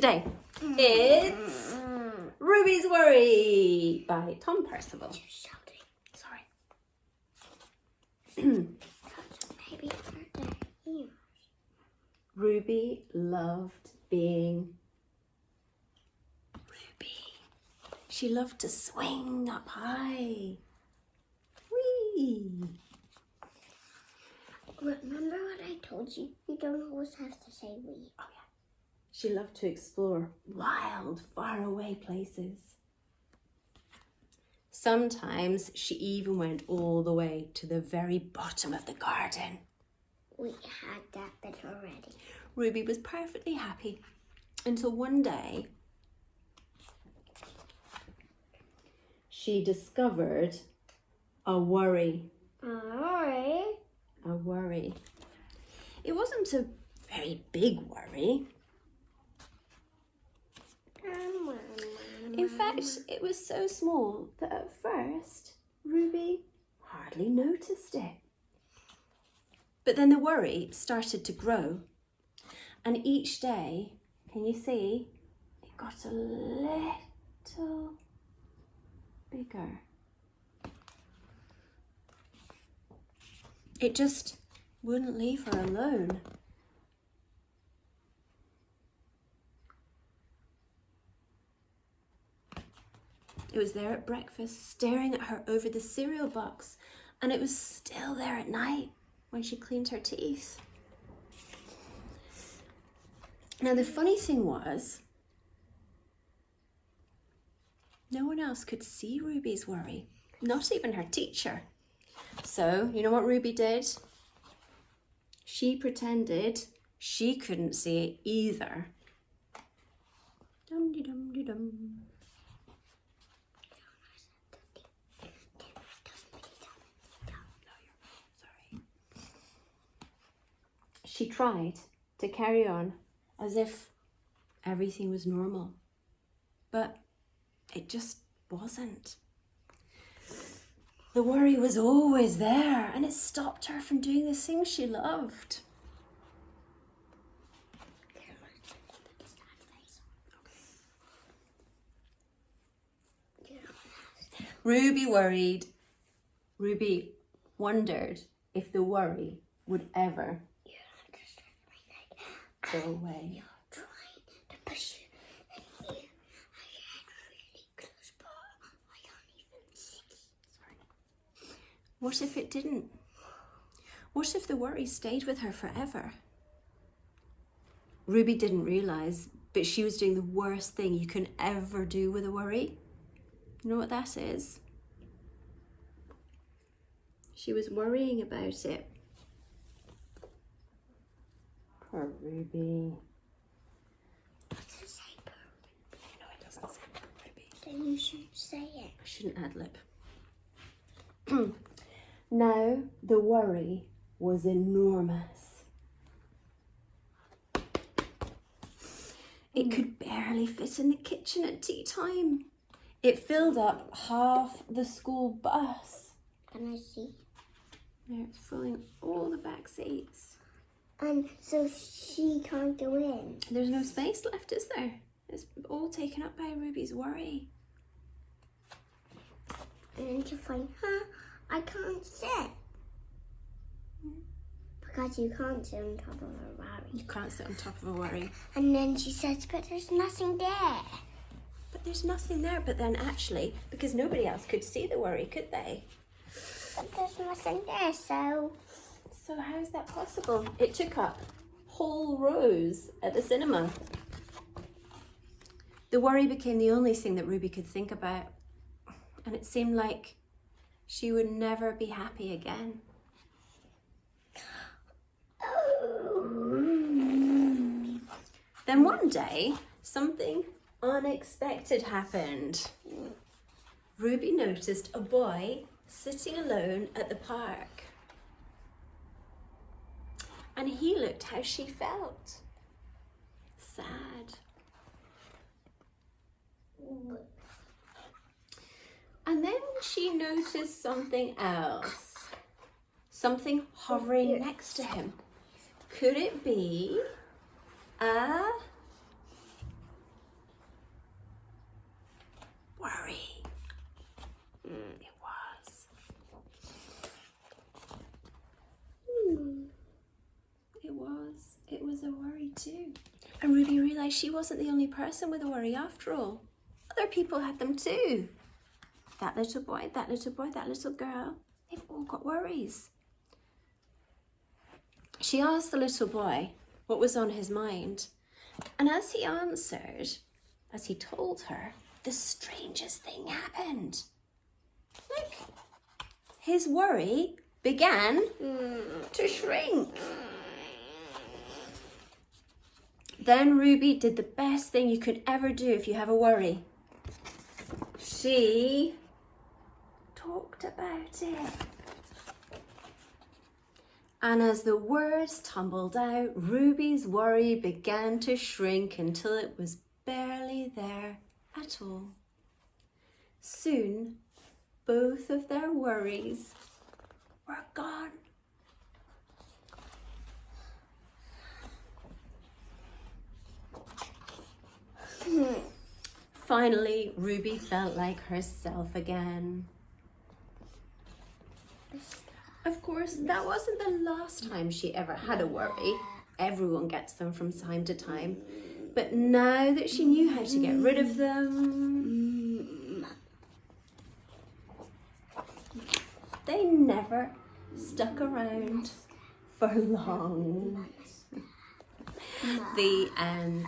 Today, it's Ruby's Worry by Tom Percival. Sorry. Ruby loved being Ruby. She loved to swing up high. Whee! Remember what I told you? You don't always have to say we. Oh yeah. She loved to explore wild, faraway places. Sometimes she even went all the way to the very bottom of the garden. We had that bit already. Ruby was perfectly happy until one day she discovered a worry. Alright. A worry. It wasn't a very big worry. In fact, it was so small that at first Ruby hardly noticed it. But then the worry started to grow, and each day, can you see, it got a little bigger. It just wouldn't leave her alone. It was there at breakfast, staring at her over the cereal box, and it was still there at night when she cleaned her teeth. Now, the funny thing was, no one else could see Ruby's worry, not even her teacher. So, you know what Ruby did? She pretended she couldn't see it either. Dum-de-dum-de-dum. She tried to carry on as if everything was normal, but it just wasn't. The worry was always there, and it stopped her from doing the things she loved. Ruby worried. Ruby wondered if the worry would ever go away. You're trying to push it in here. I get really close, but I can't even see. Sorry. What if it didn't? What if the worry stayed with her forever? Ruby didn't realise, but she was doing the worst thing you can ever do with a worry. You know what that is? She was worrying about it. Poor Ruby. Does it say poor Ruby? No, it doesn't say poor Ruby. Then you shouldn't say it. I shouldn't ad-lib. Now, the worry was enormous. It could barely fit in the kitchen at tea time. It filled up half the school bus. Can I see? Now it's filling all the back seats. And so she can't go in. There's no space left, is there? It's all taken up by Ruby's worry. And then she'll find, I can't sit. Because you can't sit on top of a worry. You can't sit on top of a worry. And then she says, but there's nothing there. But there's nothing there. But then actually, because nobody else could see the worry, could they? But there's nothing there, so... So how is that possible? It took up whole rows at the cinema. The worry became the only thing that Ruby could think about, and it seemed like she would never be happy again. Then one day, something unexpected happened. Ruby noticed a boy sitting alone at the park. And he looked how she felt. Sad. And then she noticed something else. Something hovering next to him. Could it be a realised she wasn't the only person with a worry after all. Other people had them too. That little boy, that little boy, that little girl, they've all got worries. She asked the little boy what was on his mind, and as he answered, as he told her, the strangest thing happened. Look, his worry began to shrink. Then Ruby did the best thing you could ever do if you have a worry. She talked about it. And as the words tumbled out, Ruby's worry began to shrink until it was barely there at all. Soon, both of their worries were gone. Finally, Ruby felt like herself again. Of course, that wasn't the last time she ever had a worry. Everyone gets them from time to time. But now that she knew how to get rid of them, they never stuck around for long. The end.